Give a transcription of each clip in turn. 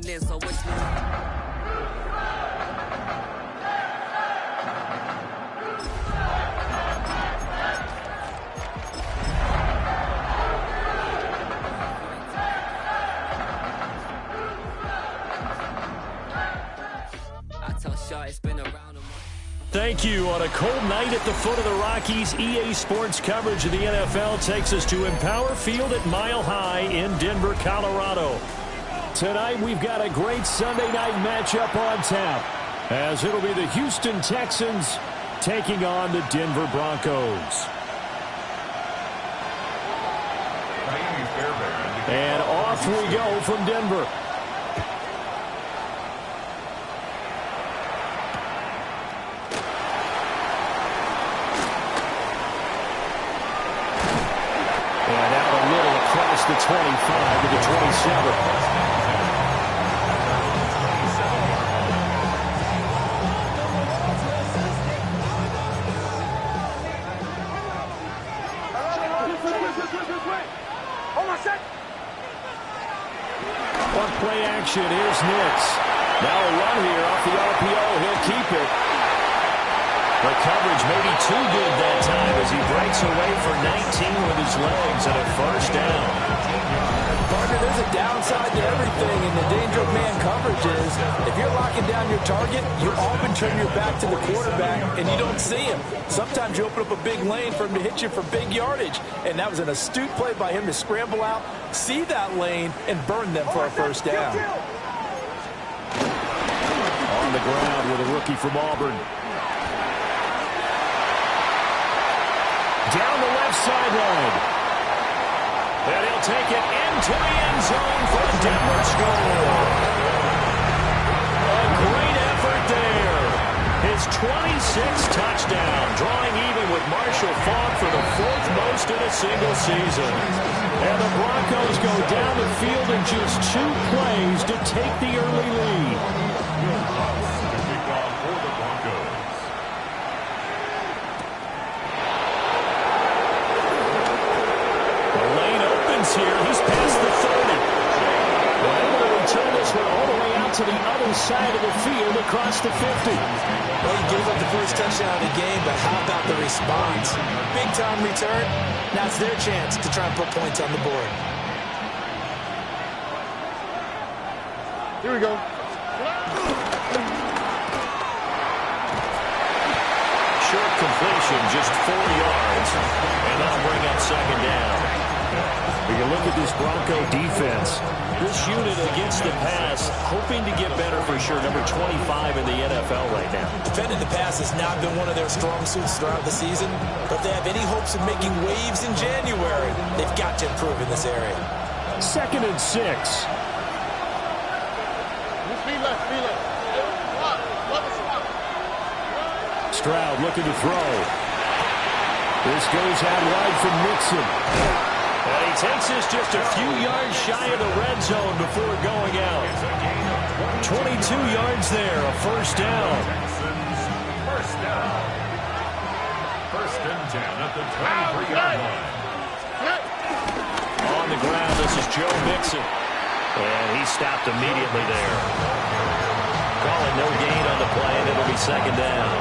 happening, so what's new? Thank you. On a cold night at the foot of the Rockies, EA Sports coverage of the NFL takes us to Empower Field at Mile High in Denver, Colorado. Tonight we've got a great Sunday night matchup on tap, as it'll be the Houston Texans taking on the Denver Broncos. And off we go from Denver. The 25 to the 27. One play action. Here's Nix. Now a run here off the RPO. He'll keep it. The coverage may be too good that time as he breaks away for 19 with his legs and a first down. Partner, there's a downside to everything, and the danger of man coverage is if you're locking down your target, you often turn your back to the quarterback and you don't see him. Sometimes you open up a big lane for him to hit you for big yardage, and that was an astute play by him to scramble out, see that lane, and burn them for a first down. On the ground with a rookie from Auburn. Down the left sideline. And he'll take it into the end zone for a Denver score. A great effort there. His 26th touchdown, drawing even with Marshall Faulk for the 4th most in a single season. And the Broncos go down the field in just 2 plays to take the early lead. Here. He's past the 30. They're able to return this one all the way out to the other side of the field across the 50. Well, he gave up the first touchdown of the game, but how about the response? Big time return. Now it's their chance to try and put points on the board. Here we go. Short completion, just 4 yards. And that'll bring up second down. We can look at this Bronco defense. This unit against the pass, hoping to get better for sure. Number 25 in the NFL right now. Defending the pass has not been one of their strong suits throughout the season. But if they have any hopes of making waves in January, they've got to improve in this area. 2nd and 6. Stroud looking to throw. This goes out wide from Nixon. And he takes this just a few yards shy of the red zone before going out. 22 yards there, a first down. First down. 1st and 10 at the 23-yard line. On the ground, this is Joe Mixon. And he stopped immediately there. Calling no gain on the play, and it'll be second down.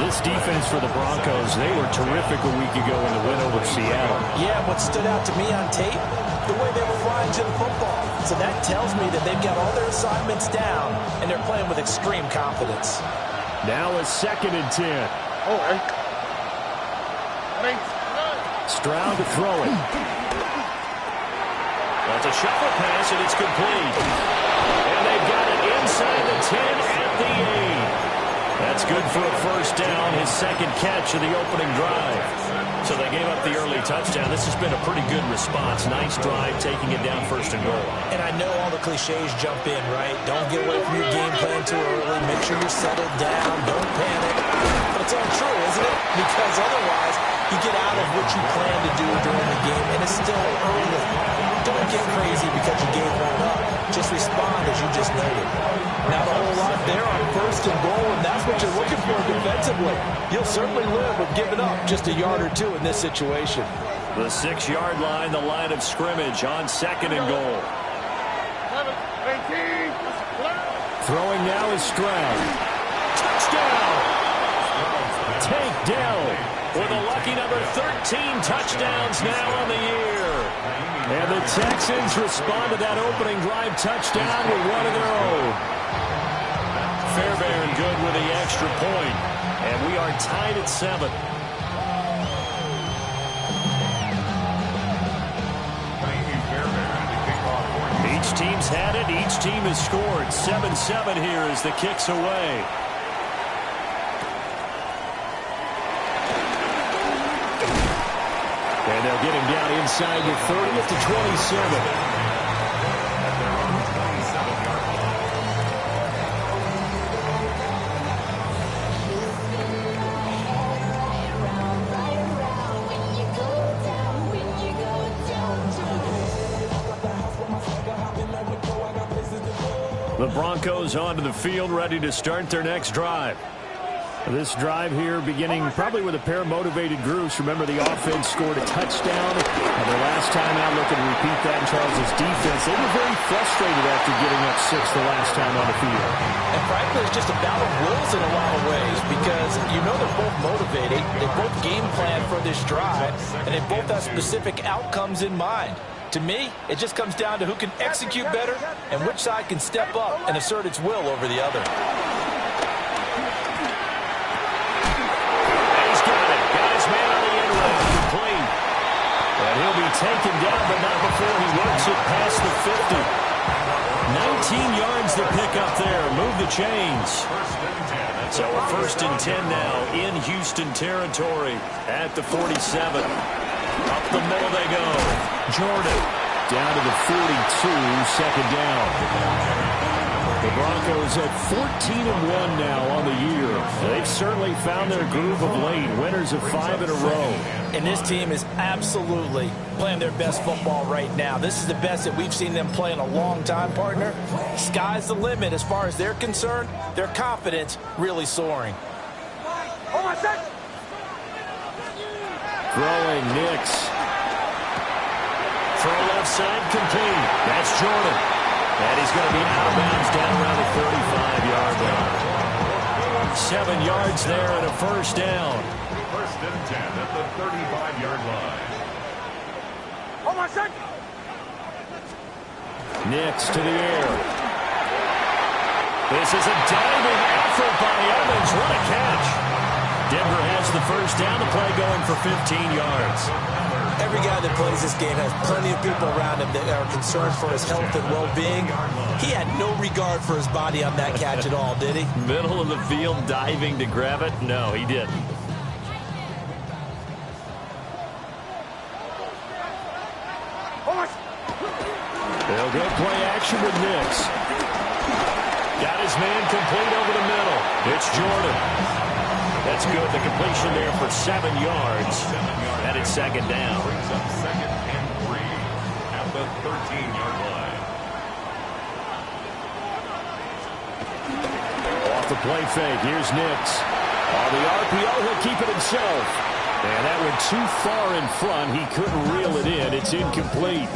This defense for the Broncos, they were terrific a week ago in the win over Seattle. Yeah, what stood out to me on tape, the way they were flying to the football. So that tells me that they've got all their assignments down, and they're playing with extreme confidence. Now a 2nd and 10. Stroud to throw it. That's a shuffle pass, and it's complete. And they've got it inside the 10 at the 8. That's good for a first down, his 2nd catch of the opening drive. So they gave up the early touchdown. This has been a pretty good response. Nice drive, taking it down 1st and goal. And I know all the cliches jump in, right? Don't get away from your game plan too early. Make sure you're settled down. Don't panic. But it's untrue, isn't it? Because otherwise, you get out of what you plan to do during the game, and it's still early. Don't get crazy because you gave one up. Just respond as you just noted. Not a whole lot there on 1st and goal, and that's what you're looking for defensively. You'll certainly live with giving up just a yard or 2 in this situation. The 6-yard line, the line of scrimmage on 2nd and goal. Throwing now is Stroud. Touchdown! Tank Dell with a lucky number 13 touchdowns now on the year. And the Texans respond to that opening drive touchdown with one of their own. Fairbairn good with the extra point. And we are tied at 7. Each team's had it. Each team has scored. 7-7 here as the kick's away. And they'll get him down inside the 30 at the 27. The Broncos onto the field, ready to start their next drive. This drive here beginning probably with a pair of motivated groups. Remember, the offense scored a touchdown. And the last time out, looking to repeat that in Charles' defense. They were very frustrated after getting up 6 the last time on the field. And frankly, it's just a battle of wills in a lot of ways because you know they're both motivated. They both game plan for this drive, and they both have specific outcomes in mind. To me, it just comes down to who can execute better and which side can step up and assert its will over the other. He's got it. Got his man on the end route. Complete. And he'll be taken down, but not before he works it past the 50. 19 yards to pick up there. Move the chains. So a 1st and 10 now in Houston territory at the 47. Up the middle they go. Jordan down to the 42, 2nd down. The Broncos at 14-1 now on the year. They've certainly found their groove of late. Winners of 5 in a row. And this team is absolutely playing their best football right now. This is the best that we've seen them play in a long time, partner. Sky's the limit as far as they're concerned. Their confidence really soaring. Throwing Nix. Throw left side complete. That's Jordan. And he's going to be out of bounds down around the 35-yard line. 7 yards there and a 1st down. 1st and 10 at the 35-yard line. Nix to the air. This is a diving effort by Evans. What a catch. Denver has the 1st down. The play going for 15 yards. Every guy that plays this game has plenty of people around him that are concerned for his health and well-being. He had no regard for his body on that catch at all, did he? Middle of the field diving to grab it? No, he didn't. They'll go play action with Nix. Got his man complete over the middle. It's Jordan. That's good. The completion there for 7 yards. And it's 2nd down. Brings up 2nd and 3 at the 13-yard line. Off the play fake. Here's Nix. On the RPO, he'll keep it himself. And that went too far in front. He couldn't reel it in. It's incomplete.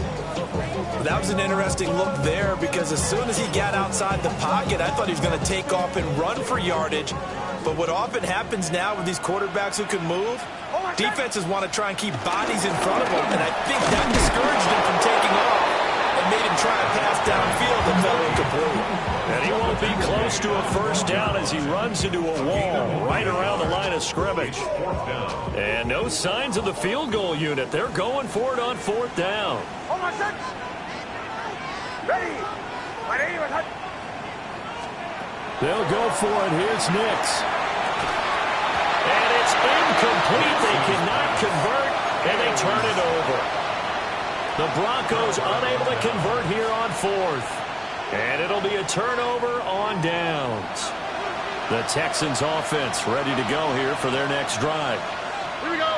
That was an interesting look there because as soon as he got outside the pocket, I thought he was going to take off and run for yardage. But what often happens now with these quarterbacks who can move, defenses want to try and keep bodies in front of them, and I think that discouraged him from taking off and made him try and pass downfield and fell incomplete. And he won't be close to a 1st down as he runs into a wall right around the line of scrimmage. And no signs of the field goal unit. They're going for it on 4th down. They'll go for it. Here's Nix. And it's incomplete. They cannot convert, and they turn it over. The Broncos unable to convert here on 4th. And it'll be a turnover on downs. The Texans offense ready to go here for their next drive.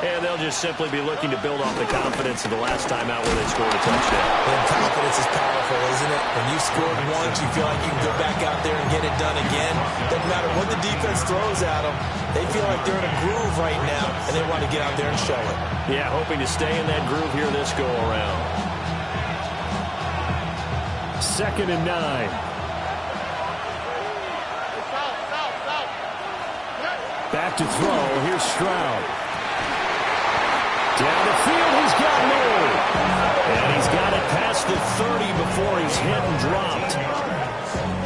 And they'll just simply be looking to build off the confidence of the last time out where they scored a touchdown. And confidence is powerful, isn't it? When you scored once, you feel like you can go back out there and get it done again. Doesn't matter what the defense throws at them. They feel like they're in a groove right now, and they want to get out there and show it. Yeah, hoping to stay in that groove here this go-around. 2nd and 9. back to throw. Here's Stroud. Down the field, he's got more. And he's got it past the 30 before he's hit and dropped.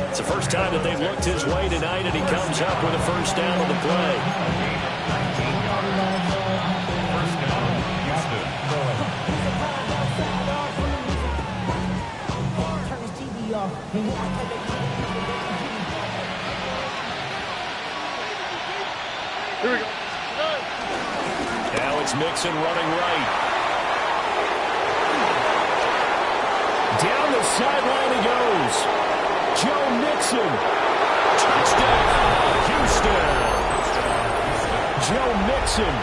It's the first time that they've looked his way tonight, and he comes up with a first down on the play. First down, Houston. Here we go. Now it's Mixon running right. Down the sideline he goes. Joe Mixon. Touchdown, Houston. Joe Mixon.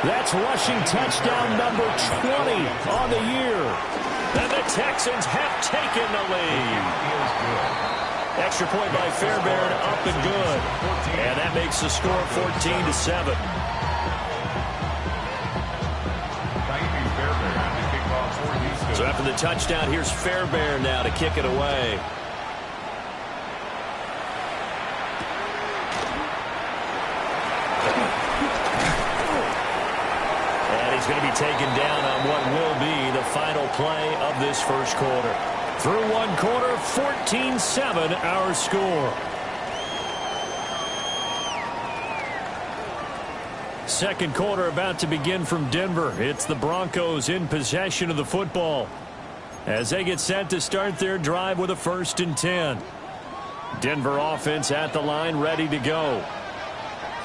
That's rushing touchdown number 20 on the year. And the Texans have taken the lead. Extra point by Fairbairn, up and good. And that makes the score 14-7. So after the touchdown, here's Fairbairn now to kick it away. And he's going to be taken down on what will be the final play of this first quarter. Through one quarter, 14-7 our score. Second quarter about to begin from Denver. It's the Broncos in possession of the football as they get set to start their drive with a 1st and 10. Denver offense at the line, ready to go.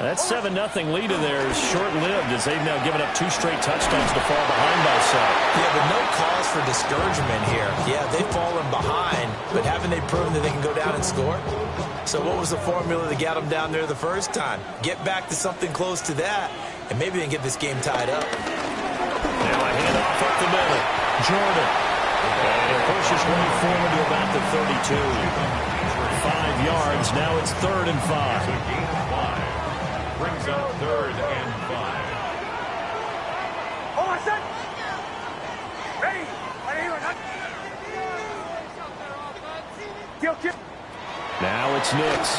That 7-0 lead in there is short-lived as they've now given up 2 straight touchdowns to fall behind by 7. Yeah, but no cause for discouragement here. Yeah, they've fallen behind, but haven't they proven that they can go down and score? So what was the formula that got them down there the first time? Get back to something close to that, and maybe they can get this game tied up. Now a handoff up the middle. Jordan. And it pushes way forward to about the 32. 5 yards. Now it's 3rd and 5. Brings up 3rd and 5. Oh, I said. Ready. Kill. Now it's Nix.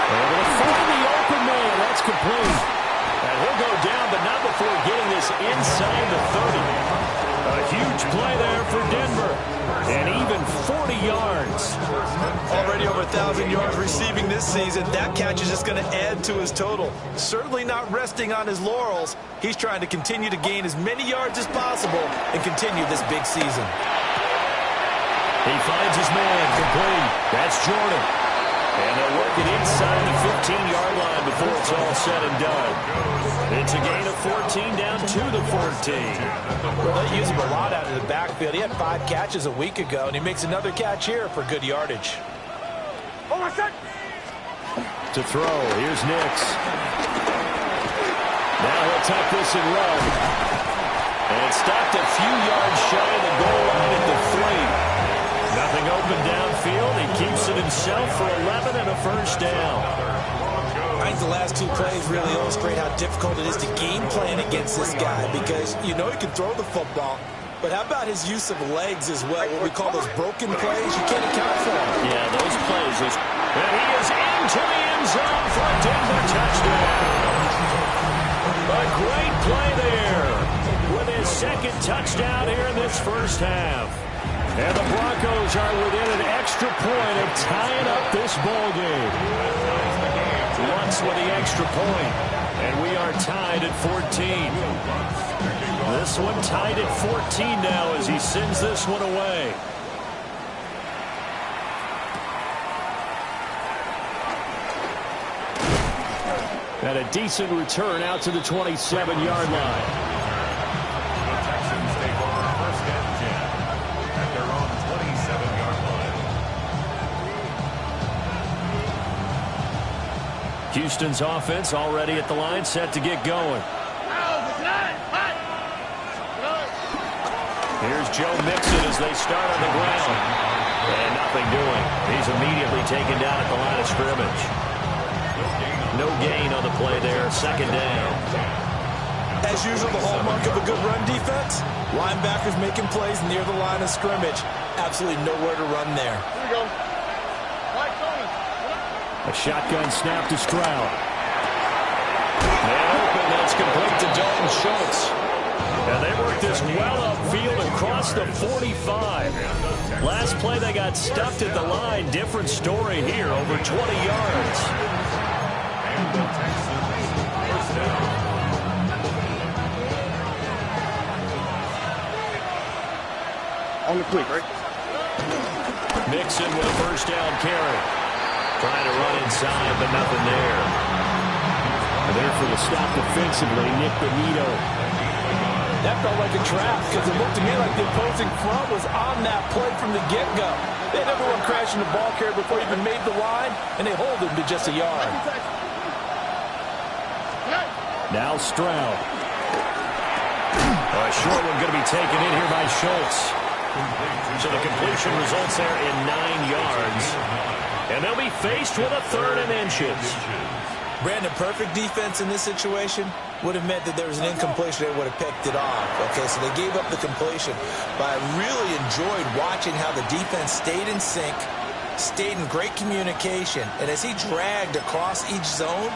Able to find the open man. That's complete. And he'll go down, but not before getting this inside the 30. A huge play there for Denver. And even 40 yards. Already over 1,000 yards receiving this season. That catch is just going to add to his total. Certainly not resting on his laurels. He's trying to continue to gain as many yards as possible and continue this big season. He finds his man, complete. That's Jordan. And they'll work it inside the 15-yard line before it's all said and done. It's a gain of 14 down to the 14. Well, they use him a lot out of the backfield. He had 5 catches a week ago, and he makes another catch here for good yardage. Oh, I said. To throw, here's Nix. Now he'll tuck this and run. And it's stopped a few yards shy of the goal line at the 3. Nothing open downfield. He keeps it himself for 11 and a first down. I think the last 2 plays really illustrate how difficult it is to game plan against this guy because you know he can throw the football. But how about his use of legs as well? What we call those broken plays. You can't account for them. Yeah, those plays. And he is into the end zone for a Denver touchdown. A great play there with his 2nd touchdown here in this first half. And the Broncos are within an extra point of tying up this ball game. Once with the extra point, and we are tied at 14. This one tied at 14 now as he sends this one away. And a decent return out to the 27-yard line. Houston's offense already at the line, set to get going. Here's Joe Mixon as they start on the ground. And nothing doing. He's immediately taken down at the line of scrimmage. No gain on the play there, 2nd down. As usual, the hallmark of a good run defense, linebackers making plays near the line of scrimmage. Absolutely nowhere to run there. Here we go. Right, A shotgun snap to Stroud. Man open, and it's complete to Dalton Schultz. And they worked this well upfield across the 45. Last play, they got stuffed at the line. Different story here, over 20 yards. And the Texans first down. On the quick, right? Mixon with a first down carry. Trying to run inside, but nothing there. And there for the stop defensively, Nick Benito. That felt like a trap because it looked to me like the opposing front was on that play from the get-go. They had everyone crashing the ball carrier before he even made the line, and they hold him to just a yard. Now Stroud. A short one going to be taken in here by Schultz. So the completion results there in 9 yards. And they'll be faced with a 3rd and inches. Brandon, perfect defense in this situation would have meant that there was an incompletion. They would have picked it off. Okay, so they gave up the completion. But I really enjoyed watching how the defense stayed in sync, stayed in great communication. And as he dragged across each zone,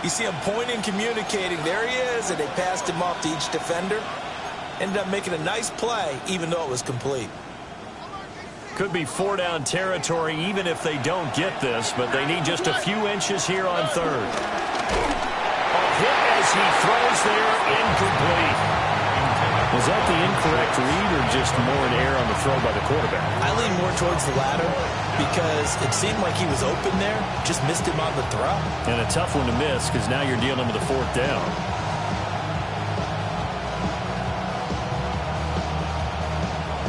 you see him pointing, communicating. There he is, and they passed him off to each defender. Ended up making a nice play, even though it was complete. Could be 4-down territory even if they don't get this, but they need just a few inches here on 3rd. A hit as he throws there, incomplete. Was that the incorrect read or just more an error on the throw by the quarterback? I lean more towards the latter because it seemed like he was open there, just missed him on the throw. And a tough one to miss because now you're dealing with a 4th down.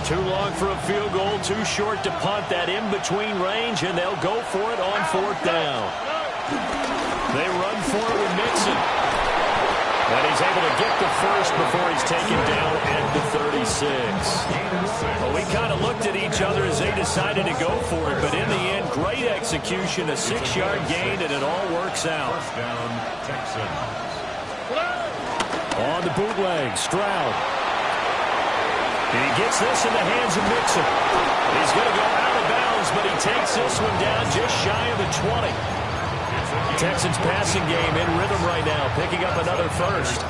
Too long for a field goal, too short to punt. That in-between range, and they'll go for it on 4th down. They run for it with Mixon. And he's able to get the first before he's taken down at the 36. Well, we kind of looked at each other as they decided to go for it, but in the end, great execution, a 6-yard gain, and it all works out. First down, Texans. On the bootleg, Stroud. And he gets this in the hands of Mixon. He's going to go out of bounds, but he takes this one down just shy of the 20. Texans passing game in rhythm right now, picking up another first.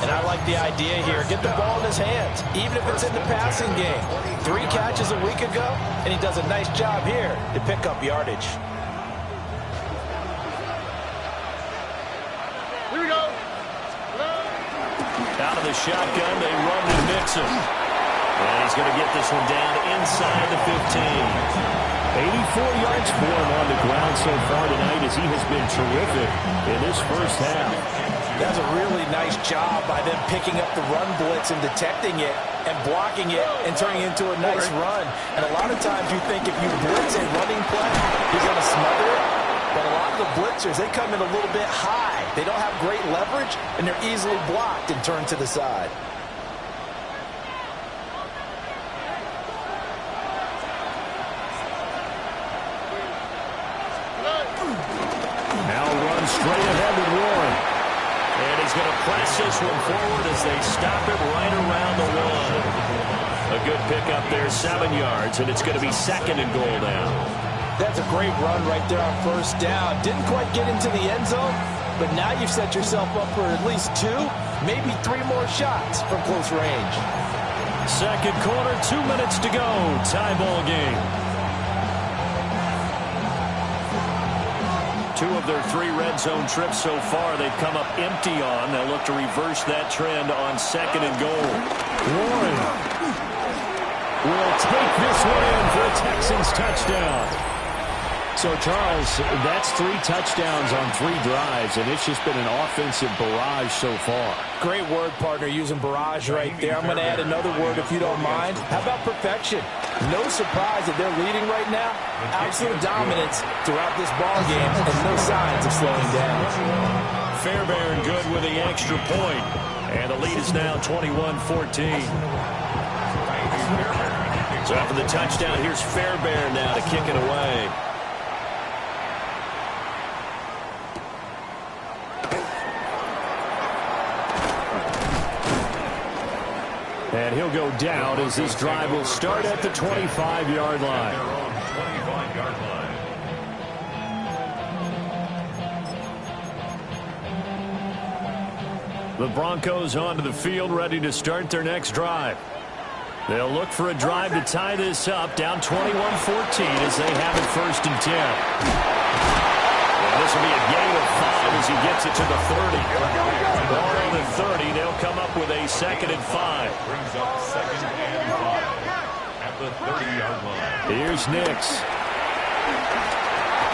And I like the idea here. Get the ball in his hands, even if it's in the passing game. 3 catches a week ago, and he does a nice job here to pick up yardage. Here we go. Out of the shotgun, they run to Mixon. And he's going to get this one down inside the 15. 84 yards for him on the ground so far tonight as he has been terrific in this first half. That's a really nice job by them picking up the run blitz and detecting it and blocking it and turning it into a nice run. And a lot of times you think if you blitz a running play, you're going to smother it. But a lot of the blitzers, they come in a little bit high. They don't have great leverage, and they're easily blocked and turned to the side. Straight ahead with Warren. And he's going to press this one forward as they stop it right around the 1. A good pickup there, 7 yards, and it's going to be 2nd and goal now. That's a great run right there on first down. Didn't quite get into the end zone, but now you've set yourself up for at least 2, maybe 3 more shots from close range. Second quarter, 2 minutes to go. Tie ball game. 2 of their 3 red zone trips so far they've come up empty on. They'll look to reverse that trend on 2nd and goal. Warren will take this one in for a Texans touchdown. So, Charles, that's 3 touchdowns on 3 drives, and it's just been an offensive barrage so far. Great word, partner, using barrage right there. I'm going to add another word if you don't mind. How about perfection? No surprise that they're leading right now. Absolute dominance throughout this ball game and no signs of slowing down. Fairbairn good with the extra point, and the lead is now 21-14. So after the touchdown, here's Fairbairn now to kick it away. And he'll go down as this drive will start at the 25-yard line. The Broncos onto the field, ready to start their next drive. They'll look for a drive to tie this up, down 21-14 as they have it 1st and 10. And this will be a gain of 5 as he gets it to the 30. Ball on the 30, they'll come up with a 2nd and 5. Brings up 2nd and 5 at the 30-yard line. Here's Nix.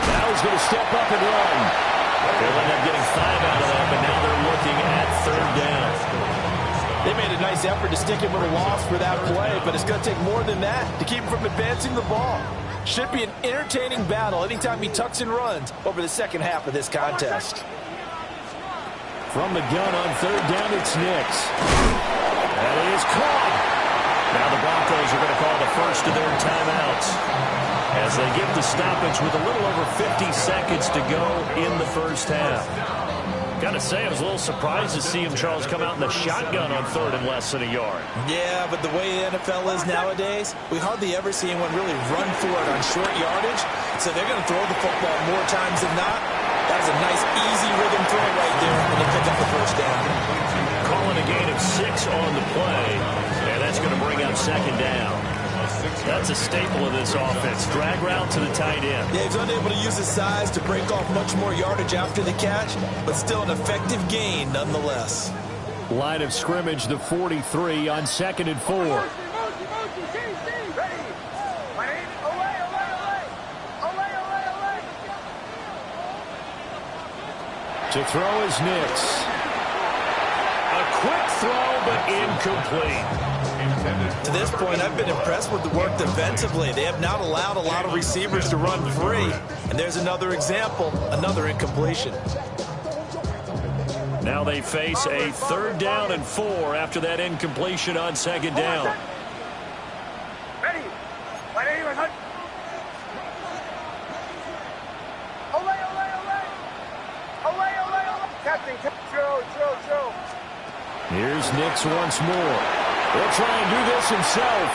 Now he's going to step up and run. They'll end up getting 5 out of that, but now they're looking at 3rd down. They made a nice effort to stick him with a loss for that play, but it's going to take more than that to keep him from advancing the ball. Should be an entertaining battle anytime he tucks and runs over the second half of this contest. From the gun on 3rd down, it's Nix. That is caught. Now the Broncos are going to call the first of their timeouts as they get the stoppage with a little over 50 seconds to go in the first half. Got to say, I was a little surprised to see him, Charles, come out in the shotgun on 3rd and less than a yard. Yeah, but the way the NFL is nowadays, we hardly ever see anyone really run for it on short yardage. So they're going to throw the football more times than not. That was a nice, easy rhythm throw right there, and they pick up the 1st down. Calling a gain of 6 on the play, and that's going to bring up 2nd down. That's a staple of this offense. Drag route to the tight end. Yeah, he's unable to use his size to break off much more yardage after the catch, but still an effective gain nonetheless. Line of scrimmage, the 43 on 2nd and 4. To throw is Nix. A quick throw, but incomplete. To this point, I've been impressed with the work defensively. They have not allowed a lot of receivers to run free. And there's another example, another incompletion. Now they face a 3rd down and 4 after that incompletion on 2nd down. Ready. My name is Hunt. Olay, olay, olay. Olay, olay, olay. Captain, drill. Here's Nix once more. He'll try and do this himself.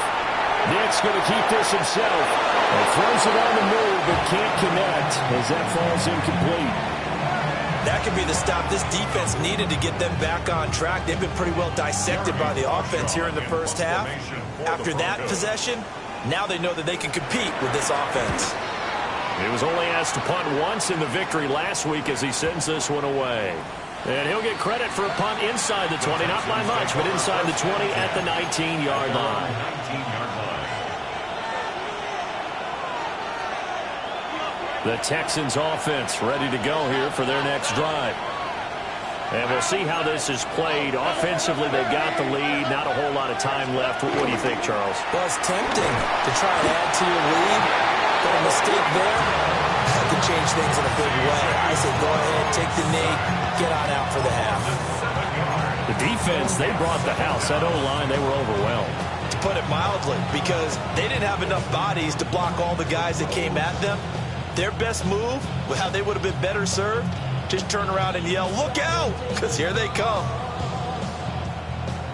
Nix going to keep this himself. And throws it on the move, but can't connect as that falls incomplete. That could be the stop this defense needed to get them back on track. They've been pretty well dissected by the offense here in the first half. After that possession, now they know that they can compete with this offense. He was only asked to punt once in the victory last week as he sends this one away. And he'll get credit for a punt inside the 20, not by much, but inside the 20 at the 19-yard line. The Texans offense ready to go here for their next drive. And we'll see how this is played. Offensively, they got the lead. Not a whole lot of time left. What do you think, Charles? Well, it's tempting to try and add to your lead, but a mistake there, that could change things in a big way. I say go ahead, take the knee, get on out for the half. The defense, they brought the house. That O-line, they were overwhelmed. To put it mildly, because they didn't have enough bodies to block all the guys that came at them. Their best move, how they would have been better served, just turn around and yell, look out, because here they come.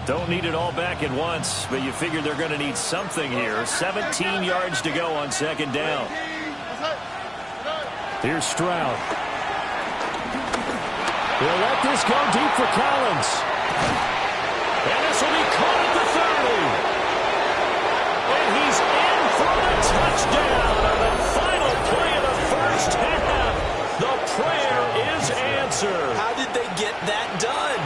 Don't need it all back at once, but you figure they're going to need something here. 17 yards to go on 2nd down. Here's Stroud. They'll let this go deep for Collins. And this will be caught at the 30. And he's in for the touchdown on the final play of the first half. The prayer is answered. How did they get that done?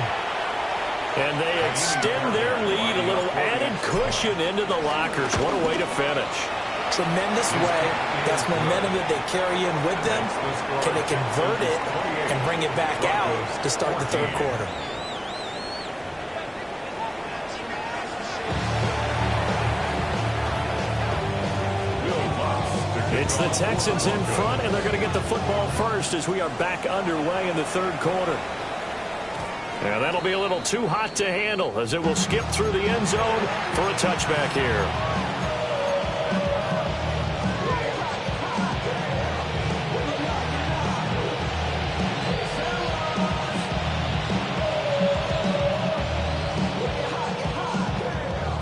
And they extend their lead, a little added cushion into the lockers. What a way to finish. Tremendous way. That's momentum that they carry in with them. Can they convert it and bring it back out to start the 3rd quarter? It's the Texans in front, and they're going to get the football first as we are back underway in the 3rd quarter. Yeah, that'll be a little too hot to handle as it will skip through the end zone for a touchback here.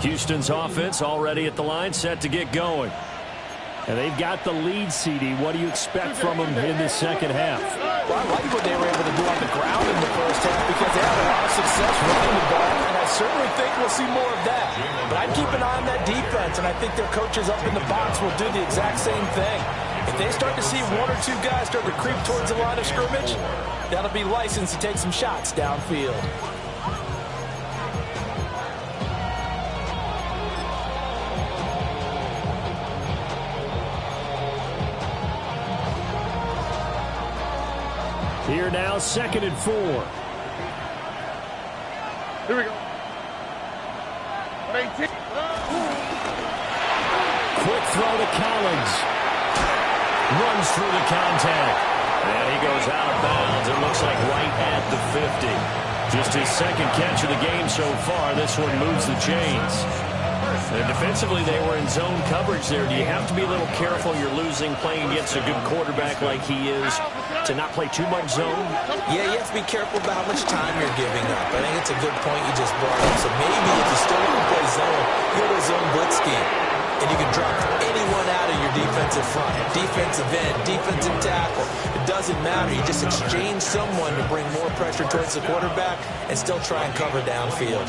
Houston's offense already at the line, set to get going. And they've got the lead, CD. What do you expect from them in the second half? Well, I like what they were able to do on the ground in the first half because they had a lot of success running the ball, and I certainly think we'll see more of that. But I'd keep an eye on that defense, and I think their coaches up in the box will do the exact same thing. If they start to see one or two guys start to creep towards the line of scrimmage, that'll be license to take some shots downfield. Here now, 2nd and 4. Here we go. 18. Quick throw to Collins. Runs through the contact. And he goes out of bounds. It looks like right at the 50. Just his second catch of the game so far. This one moves the chains. And defensively, they were in zone coverage there. Do you have to be a little careful? You're losing playing against a good quarterback like he is to not play too much zone? Yeah, you have to be careful about how much time you're giving up. I think it's a good point you just brought up. So maybe if you still want to play zone, go to a zone blitz scheme. And you can drop anyone out of your defensive front. Defensive end, defensive tackle. It doesn't matter. You just exchange someone to bring more pressure towards the quarterback and still try and cover downfield.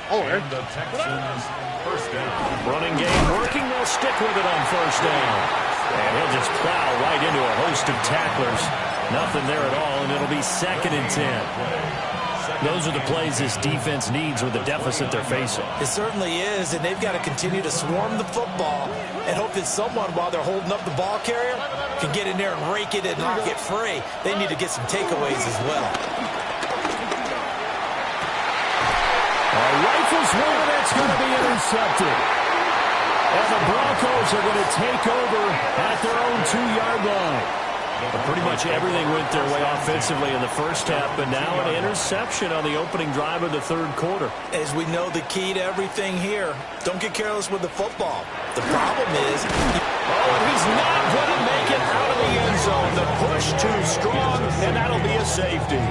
And the Texans, first down. Running game working. They'll stick with it on first down. And he'll just plow right into a host of tacklers. Nothing there at all, and it'll be 2nd and 10. Those are the plays this defense needs with the deficit they're facing. It certainly is, and they've got to continue to swarm the football and hope that someone, while they're holding up the ball carrier, can get in there and rake it and knock it free. They need to get some takeaways as well. Rifles one that's going to be intercepted. And the Broncos are going to take over at their own 2-yard line. But pretty much everything went their way offensively in the first half, but now an interception on the opening drive of the third quarter. As we know, the key to everything here, don't get careless with the football. The problem is... he's not going to make it out of the end zone. The push too strong, and that'll be a safety.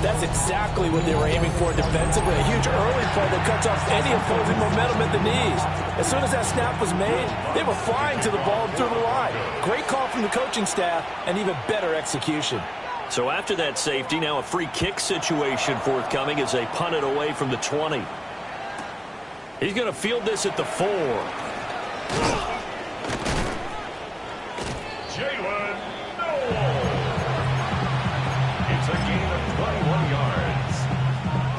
That's exactly what they were aiming for defensively. A huge early play that cuts off any opposing momentum at the knees. As soon as that snap was made, they were flying to the ball through the line. Great call from the coaching staff and even better execution. So after that safety, now a free kick situation forthcoming as they punt it away from the 20. He's going to field this at the 4. It's a gain of 21 yards.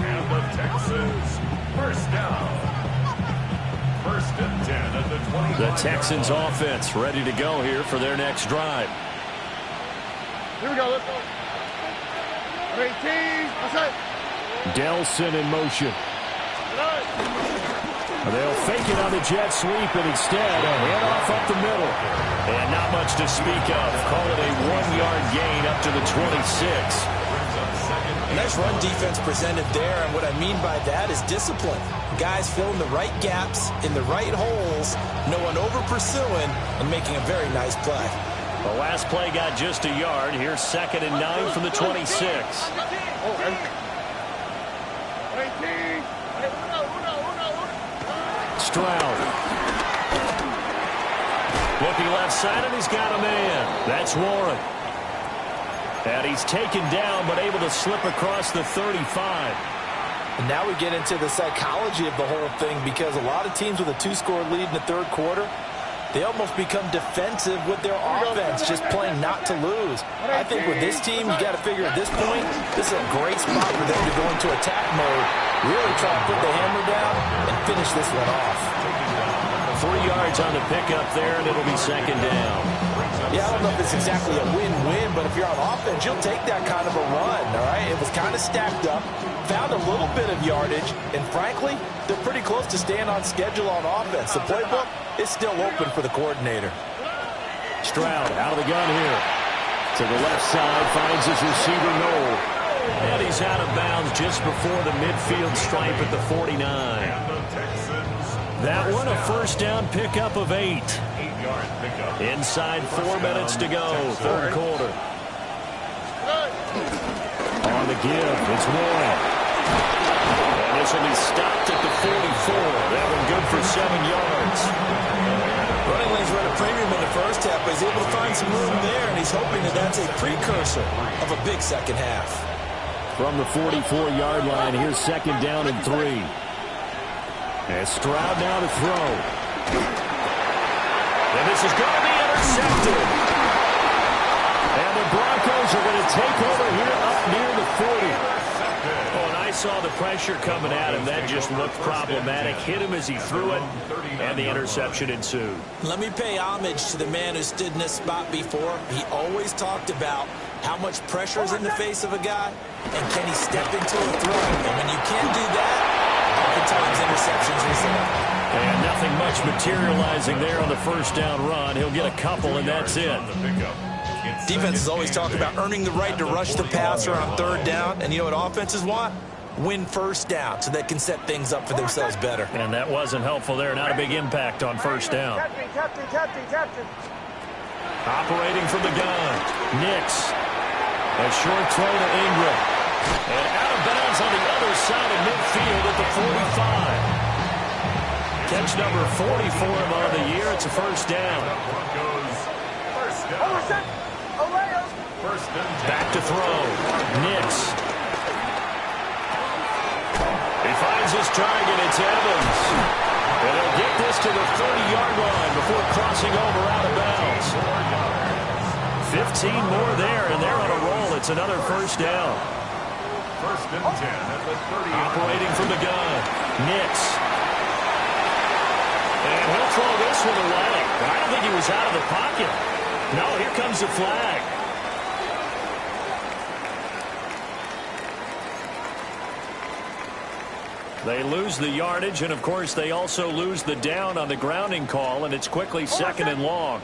And the Texans, first down. 1st and 10 at the 25. The Texans offense ready to go here for their next drive. Here we go. Let's go. 18. That's it. Delson in motion. They'll fake it on the jet sweep, and instead a handoff up the middle. And not much to speak of. Call it a 1-yard gain up to the 26. Nice run defense presented there, and what I mean by that is discipline. Guys filling the right gaps in the right holes, no one over-pursuing, and making a very nice play. The last play got just a yard. Here's 2nd and 9 from the 26. Stroud. Looking left side, and he's got a man. That's Warren. And he's taken down, but able to slip across the 35. And now we get into the psychology of the whole thing, because a lot of teams with a 2-score lead in the third quarter, they almost become defensive with their offense, just playing not to lose. I think with this team, you got to figure at this point, this is a great spot for them to go into attack mode, really try to put the hammer down and finish this one off. 3 yards on the pickup there, and it'll be 2nd down. Yeah, I don't know if it's exactly a win-win, but if you're on offense, you'll take that kind of a run, all right? It was kind of stacked up, found a little bit of yardage, and frankly, they're pretty close to staying on schedule on offense. The playbook is still open for the coordinator. Stroud out of the gun here. To the left side, finds his receiver, Noel. And he's out of bounds just before the midfield stripe at the 49. That one, a first down pickup of 8. Inside 4 minutes to go, third quarter. On the give, it's Warren. And this will be stopped at the 44. That one good for 7 yards. Running lanes run a pretty first half, but he's able to find some room there, and he's hoping that that's a precursor of a big second half. From the 44-yard line, here's second down and 3. And Stroud now to throw. And this is going to be intercepted. And the Broncos are going to take over here up near the 40. Oh, and I saw the pressure coming at him. That just looked problematic. Hit him as he threw it, and the interception ensued. Let me pay homage to the man who stood in this spot before. He always talked about how much pressure is in the face of a guy, and can he step into a throw. And when you can't do that, oftentimes interceptions result. And nothing much materializing there on the first down run. He'll get a couple, and that's it. Defenses always talk about earning the right to rush the passer on third down. And you know what offenses want? Win first down so they can set things up for themselves better. And that wasn't helpful there. Not a big impact on first down. Captain. Operating from the gun. Nix. A short throw to Ingram. And out of bounds on the other side of midfield at the 45. Catch number 40 for him on the year. It's a first down. Back to throw. Nix. He finds his target. It's Evans. And he'll get this to the 30-yard line before crossing over out of bounds. 15 more there, and they're on a roll. It's another first down. First and 10 at the 30. Operating from the gun. Nix. And he'll throw this one away. I don't think he was out of the pocket. No, here comes the flag. They lose the yardage, and, of course, they also lose the down on the grounding call, and it's quickly second and long.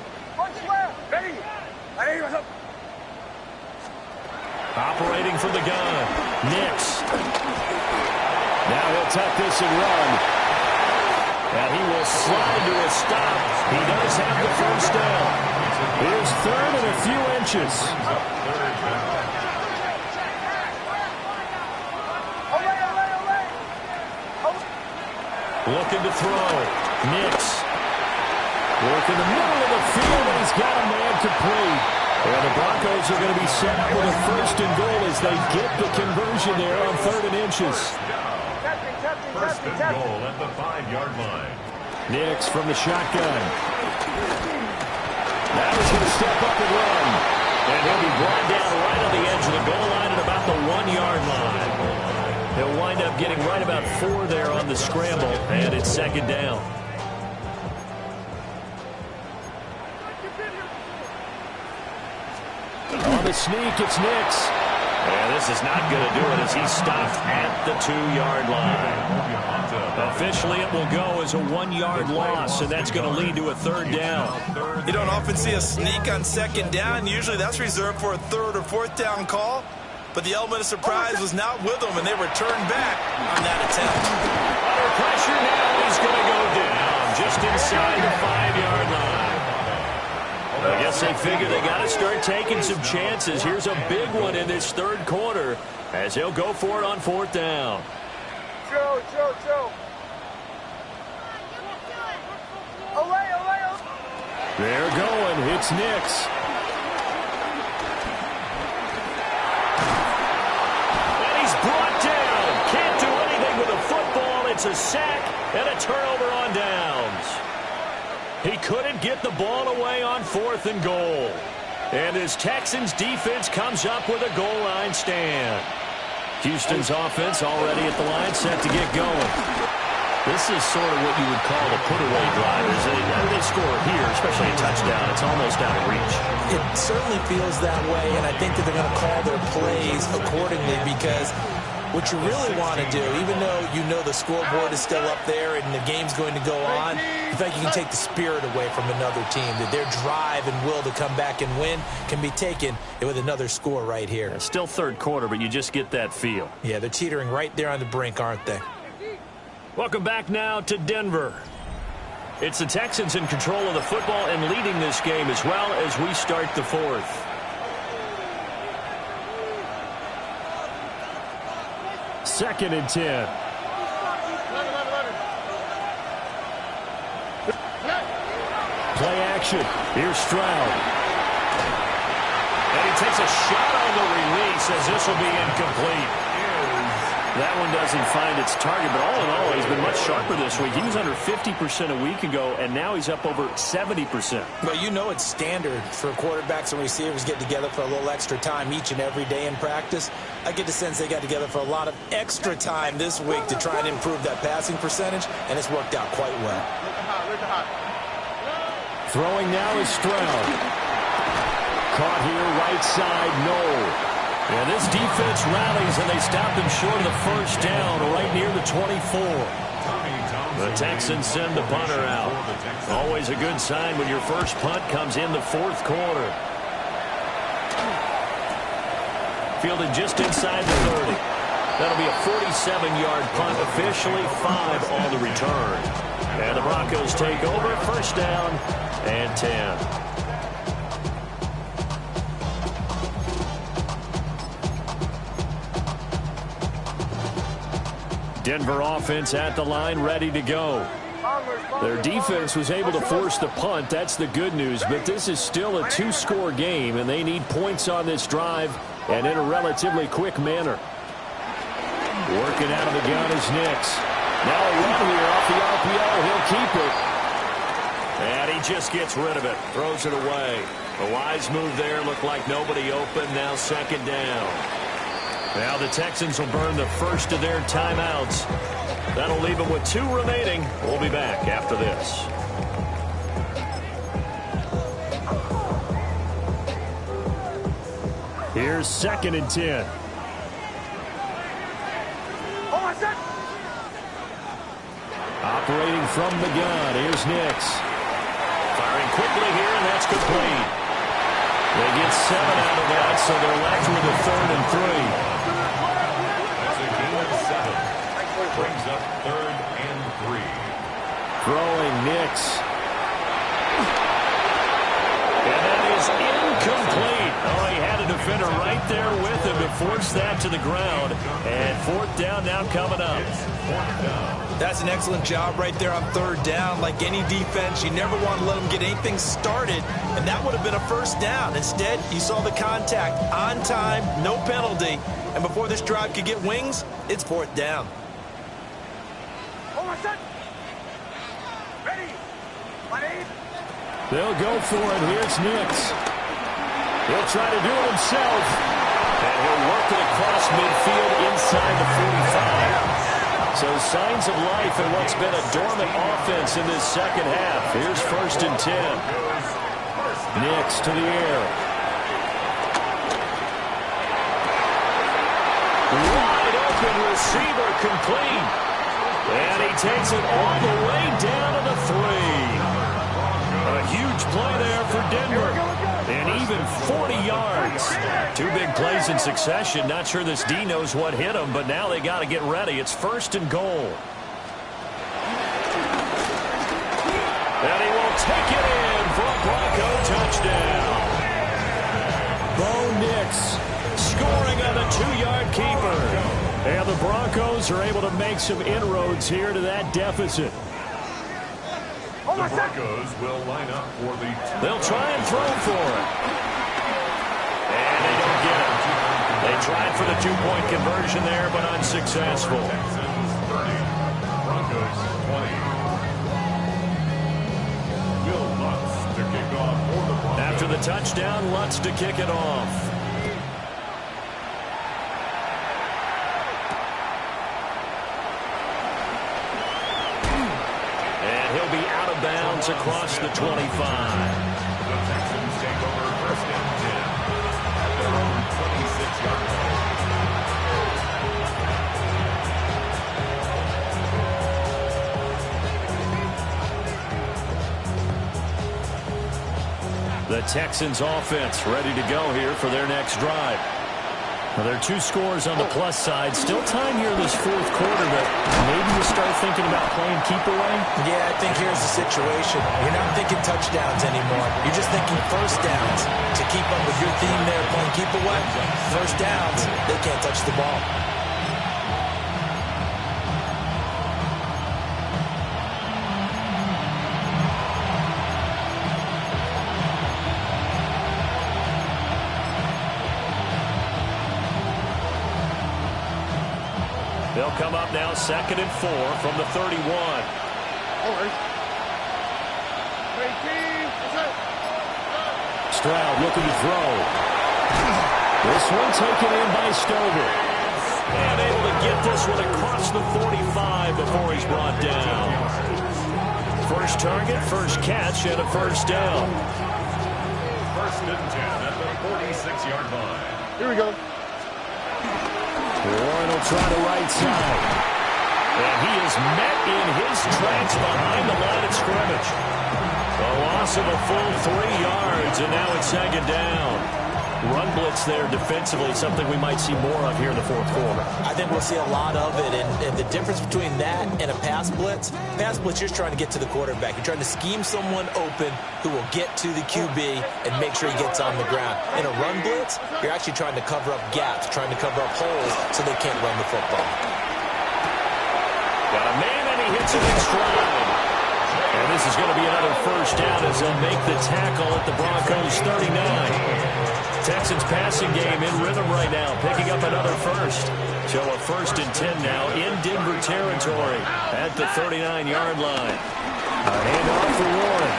Operating from the gun. Nix. Now he'll tuck this and run. And he will slide to a stop. He does have the first down. Here's third and a few inches. Looking to throw. Nix. Work in the middle of the field, and he's got a man complete. And the Broncos are going to be set up with a first and goal as they get the conversion there on third and inches. First and goal at the 5-yard line. Nix from the shotgun. Now he's going to step up and run. And he'll be brought down right on the edge of the goal line at about the 1-yard line. He'll wind up getting right about 4 there on the scramble, and it's second down. On the sneak, it's Nix. And this is not going to do it as he's stopped at the 2-yard line. Officially, it will go as a 1-yard loss, and that's going to lead to a third down. You don't often see a sneak on second down. Usually that's reserved for a third or fourth down call. But the element of surprise was not with them, and they returned back on that attempt. Under pressure now, he's going to go down just inside the 5-yard line. I guess they figure they got to start taking some chances. Here's a big one in this third quarter as he'll go for it on fourth down. Joe. They're going. It's Nix. And he's brought down. Can't do anything with a football. It's a sack and a turnover on downs. He couldn't get the ball away on fourth and goal. And his Texans defense comes up with a goal line stand. Houston's offense already at the line, set to get going. This is sort of what you would call a put-away drive. They score here, especially a touchdown. It's almost out of reach. It certainly feels that way, and I think that they're going to call their plays accordingly because what you really want to do, even though you know the scoreboard is still up there and the game's going to go on, in fact, you can take the spirit away from another team, that their drive and will to come back and win can be taken with another score right here. Still third quarter, but you just get that feel. Yeah, they're teetering right there on the brink, aren't they? Welcome back now to Denver. It's the Texans in control of the football and leading this game as well as we start the fourth. Second and 10. Play action. Here's Stroud. And he takes a shot on the release as this will be incomplete. That one doesn't find its target, but all in all, he's been much sharper this week. He was under 50% a week ago, and now he's up over 70%. Well, you know it's standard for quarterbacks and receivers get together for a little extra time each and every day in practice. I get the sense they got together for a lot of extra time this week to try and improve that passing percentage, and it's worked out quite well. Throwing now is Stroud. Caught here, right side, no. And this defense rallies, and they stop him short of the first down right near the 24. The Texans send the punter out. Always a good sign when your first punt comes in the fourth quarter. Fielded just inside the 30. That'll be a 47-yard punt, officially 5 on the return. And the Broncos take over, first down and 10. Denver offense at the line, ready to go. Their defense was able to force the punt. That's the good news, but this is still a two-score game, and they need points on this drive and in a relatively quick manner. Working out of the gun is Nix. Now a run here off the RPO. He'll keep it. And he just gets rid of it. Throws it away. A wise move there. Looked like nobody open. Now second down. Now the Texans will burn the first of their timeouts. That'll leave them with 2 remaining. We'll be back after this. Here's 2nd and 10. Operating from the gun. Here's Nix. Firing quickly here, and that's complete. They get 7 out of that, so they're left with a 3rd and 3. That's a gain of 7. Brings up 3rd and 3. Throwing Nix. And that is incomplete. Oh, he had a defender right there with him to force that to the ground. And 4th down now coming up. That's an excellent job right there on 3rd down. Like any defense, you never want to let them get anything started, and that would have been a first down. Instead, you saw the contact on time, no penalty, and before this drive could get wings, it's 4th down. They'll go for it. Here's Nix. He'll try to do it himself, and he'll work it across midfield inside the 45. So signs of life in what's been a dormant offense in this second half. Here's 1st and 10. Nix to the air. Wide open receiver complete. And he takes it all the way down to the 3. A huge play there for Denver. And even 40 yards. 2 big plays in succession. Not sure this D knows what hit him, but now they got to get ready. It's 1st and goal. And he will take it in for a Bronco touchdown. Bo Nix scoring on a 2-yard keeper. And the Broncos are able to make some inroads here to that deficit. The Broncos will line up for the 2. They'll try and throw for it. And they don't get it. They tried for the 2-point conversion there, but unsuccessful. Texans 30, Broncos 20. Will Lutz to kick off for the Broncos. After the touchdown, Lutz to kick it off. Bounds across the 25. The Texans take over 1st and 10 at their own 26-yard line. The Texans offense ready to go here for their next drive. Well, there are 2 scores on the plus side. Still time here in this 4th quarter, but maybe you start thinking about playing keep away? Yeah, I think here's the situation. You're not thinking touchdowns anymore. You're just thinking first downs. To keep up with your theme there, playing keep away, first downs, they can't touch the ball. They'll come up now 2nd and 4 from the 31. All right. Stroud looking to throw. This one taken in by Stover. And able to get this one across the 45 before he's brought down. First target, first catch, and a first down. 1st and 10 at the 46-yard line. Here we go. Warren will try the right side. And he is met in his tracks behind the line of scrimmage. A loss of a full 3 yards, and now it's 2nd down. Run blitz there defensively, something we might see more of here in the 4th quarter. I think we'll see a lot of it, and the difference between that and a pass blitz, you're just trying to get to the quarterback. You're trying to scheme someone open who will get to the QB and make sure he gets on the ground. In a run blitz, you're actually trying to cover up gaps, trying to cover up holes so they can't run the football. Got a man, and he hits it in stride. And this is going to be another first down as they'll make the tackle at the Broncos' 39. Texans passing game in rhythm right now, picking up another first. So a 1st and 10 now in Denver territory at the 39-yard line. A handoff for Warren.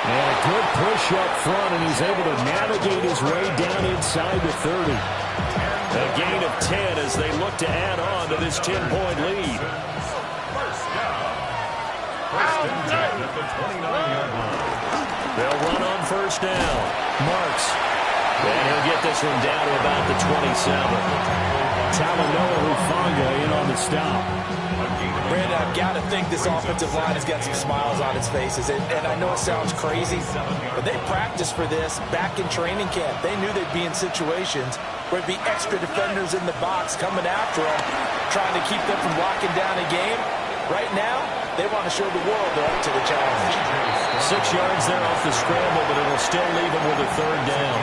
And a good push up front, and he's able to navigate his way down inside the 30. A gain of 10 as they look to add on to this 10-point lead. 1st and 10 at the 29-yard line. They'll run on first down. Marks. And he'll get this one down to about the 27. Talanoa Hufanga in on the stop. Brandon, I've got to think this offensive line has got some smiles on its faces. And I know it sounds crazy, but they practiced for this back in training camp. They knew they'd be in situations where it'd be extra defenders in the box coming after them, trying to keep them from locking down a game. Right now, they want to show the world they're up to the challenge. 6 yards there off the scramble, but it'll still leave them with a 3rd down.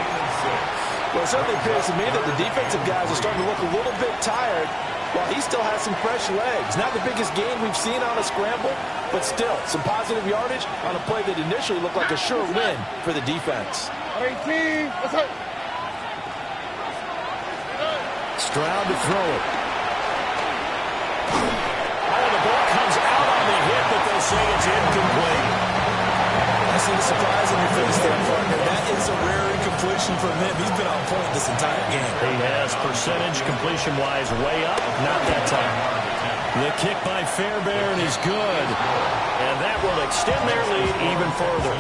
Well, it certainly appears to me that the defensive guys are starting to look a little bit tired while he still has some fresh legs. Not the biggest gain we've seen on a scramble, but still some positive yardage on a play that initially looked like a sure win for the defense. Stroud to throw it. Oh, the ball comes out on the hit, but they'll say it's incomplete. I see the surprise on your face there, partner. That is a rare incompletion from him. He's been on point this entire game. He has percentage completion-wise way up, not that time. The kick by Fairbairn is good, and that will extend their lead even further.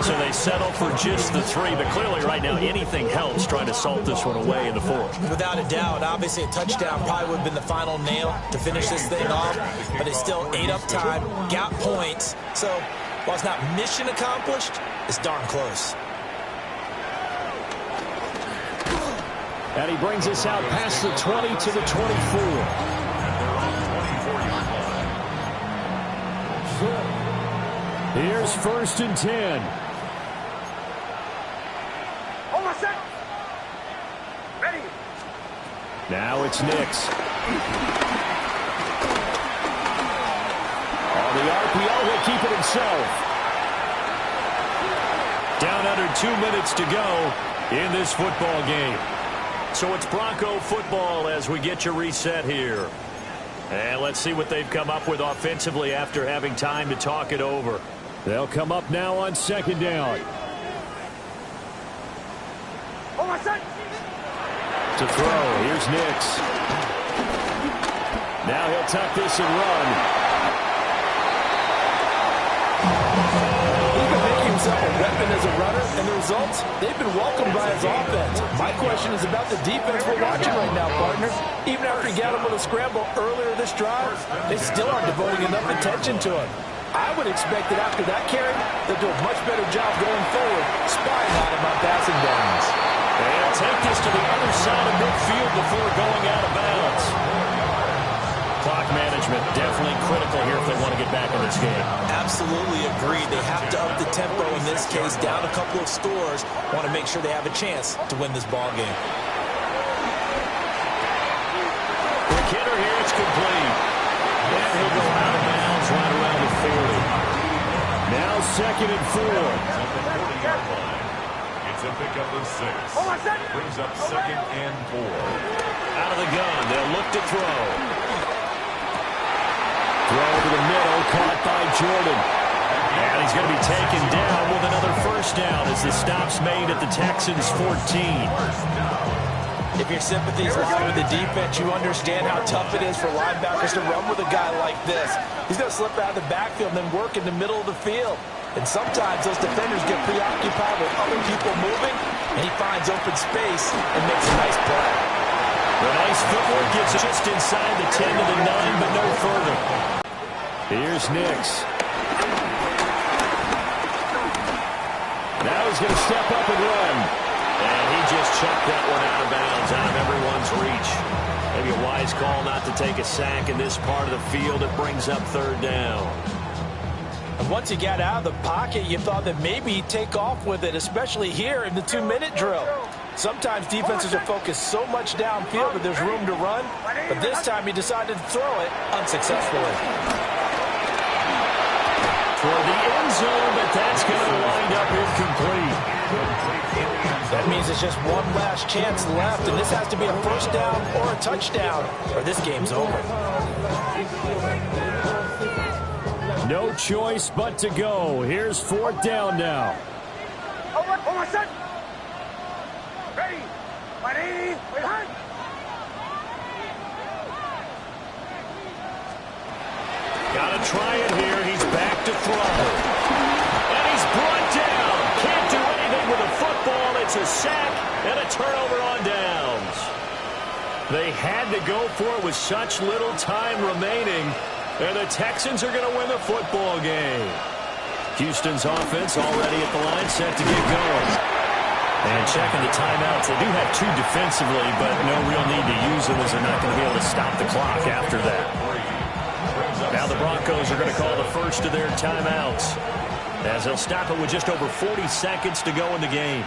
So they settle for just the 3, but clearly right now anything helps trying to salt this one away in the 4th. Without a doubt, obviously a touchdown probably would have been the final nail to finish this thing off, but it's still ate up time, got points. So while it's not mission accomplished, it's darn close. And he brings us out past the 20 to the 24. Here's 1st and 10. Almost set. Ready. Now it's Nix. On the RPO, he'll keep it himself. Down under 2 minutes to go in this football game. So it's Bronco football as we get you reset here. And let's see what they've come up with offensively after having time to talk it over. They'll come up now on 2nd down. Almost set. To throw, here's Nix. Now he'll tuck this and run. He can make himself a weapon as a runner, and the results, they've been welcomed by his offense. My question is about the defense we're watching right now, partner. Even after he got him with a scramble earlier this drive, they still aren't devoting enough attention to him. I would expect that after that carry, they'll do a much better job going forward, spying on him on passing downs. They'll take this to the other side of midfield before going out of bounds. Clock management definitely critical here if they want to get back in this game. Absolutely agreed. They have to up the tempo in this case, down a couple of scores. Want to make sure they have a chance to win this ball game. The Kidder here, it's complete. And he'll go out of bounds right around the 40. Now 2nd and 4. It's a pickup of 6. On my set. Brings up 2nd and 4. Out of the gun, they'll look to throw. Throw to the middle, caught by Jordan. And he's going to be taken down with another first down as the stop's made at the Texans' 14. If your sympathies lie with the defense, you understand how tough it is for linebackers to run with a guy like this. He's going to slip out of the backfield and then work in the middle of the field. And sometimes those defenders get preoccupied with other people moving, and he finds open space and makes a nice play. The nice footwork gets just inside the 10 to the 9, but no further. Here's Nix. Now he's going to step up and run. And he just chucked that one out of bounds, out of everyone's reach. Maybe a wise call not to take a sack in this part of the field. It brings up 3rd down. And once he got out of the pocket, you thought that maybe he'd take off with it, especially here in the 2-minute drill. Sometimes defenses are focused so much downfield that there's room to run, but this time he decided to throw it unsuccessfully. For the end zone, but that's going to wind up incomplete. That means it's just one last chance left, and this has to be a first down or a touchdown, or this game's over. No choice but to go. Here's 4th down now. On my set. Ready. Ready. Behind. Got to try it here. He's back to throw. And he's brought down. Can't do anything with a football. It's a sack and a turnover on downs. They had to go for it with such little time remaining. And the Texans are going to win the football game. Houston's offense already at the line, set to get going. And checking the timeouts. They do have 2 defensively, but no real need to use them as they're not going to be able to stop the clock after that. Now the Broncos are going to call the first of their timeouts, as they'll stop it with just over 40 seconds to go in the game.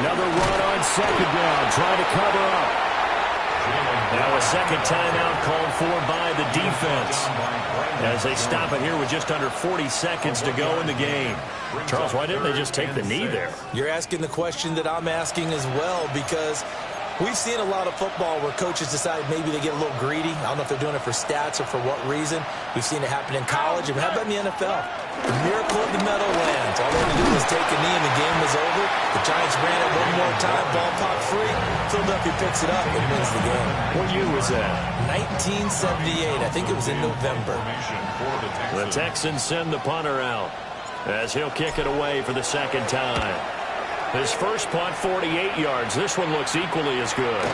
Another run on 2nd down, trying to cover up. Now a second timeout called for by the defense, as they stop it here with just under 40 seconds to go in the game. Charles, why didn't they just take the knee there? You're asking the question that I'm asking as well, because we've seen a lot of football where coaches decide maybe they get a little greedy. I don't know if they're doing it for stats or for what reason. We've seen it happen in college, and how about in the NFL? The miracle of the Meadowlands. All they had to do was take a knee, and the game was over. The Giants ran it one more time, ball popped free. Philadelphia picks it up and wins the game. What year was that? 1978. I think it was in November. The Texans send the punter out, as he'll kick it away for the 2nd time. His first punt, 48 yards. This one looks equally as good.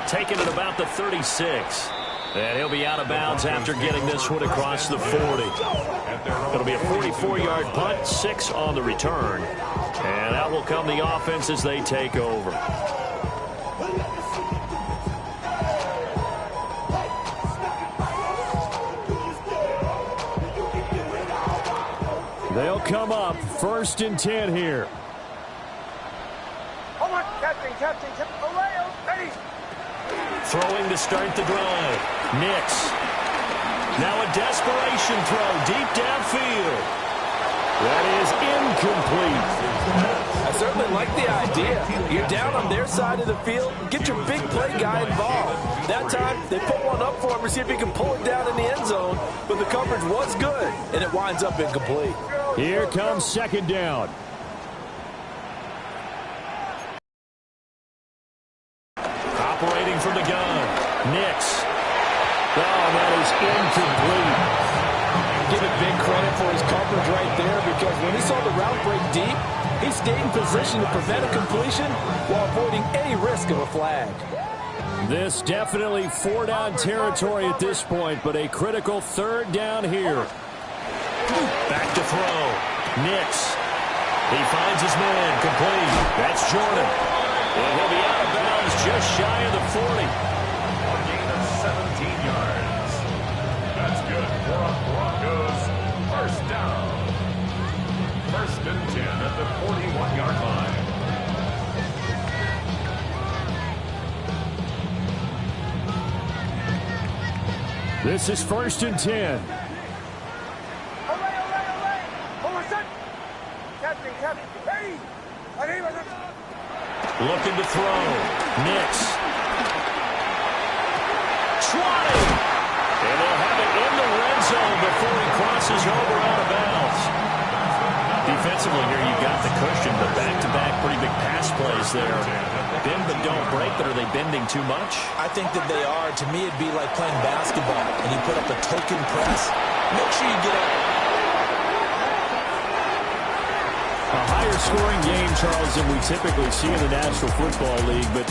Taking it about the 36. And he'll be out of bounds after getting this one across the 40. It'll be a 44-yard punt, 6 on the return. And out will come the offense as they take over. They'll come up 1st and 10 here. Hold on. Captain. Away. Ready. Throwing to start the drive. Nix. Now a desperation throw deep downfield. That is incomplete. I certainly like the idea. You're down on their side of the field. Get your big play guy involved. That time, they put one up for him to see if he can pull it down in the end zone. But the coverage was good, and it winds up incomplete. Here comes 2nd down. Operating from the gun. Nix. Oh, that is incomplete. Give it big credit for his coverage right there, because when he saw the route break deep, he stayed in position to prevent a completion while avoiding any risk of a flag. This definitely 4-down territory at this point, but a critical 3rd down here. Back to throw. Nix. He finds his man. Complete. That's Jordan. And he'll be out of bounds just shy of the 40. A gain of 17 yards. That's good for a Broncos first down. 1st and 10 at the 41-yard line. This is 1st and 10. Ready. Ready. Looking to throw. Nix. Swatted. And they'll have it in the red zone before he crosses over out of bounds. Defensively here, you got the cushion, but back-to-back pretty big pass plays there. Bend but don't break, but are they bending too much? I think that they are. To me, it'd be like playing basketball, and you put up a token press. Make sure you get up. A higher scoring game, Charles, than we typically see in the National Football League, but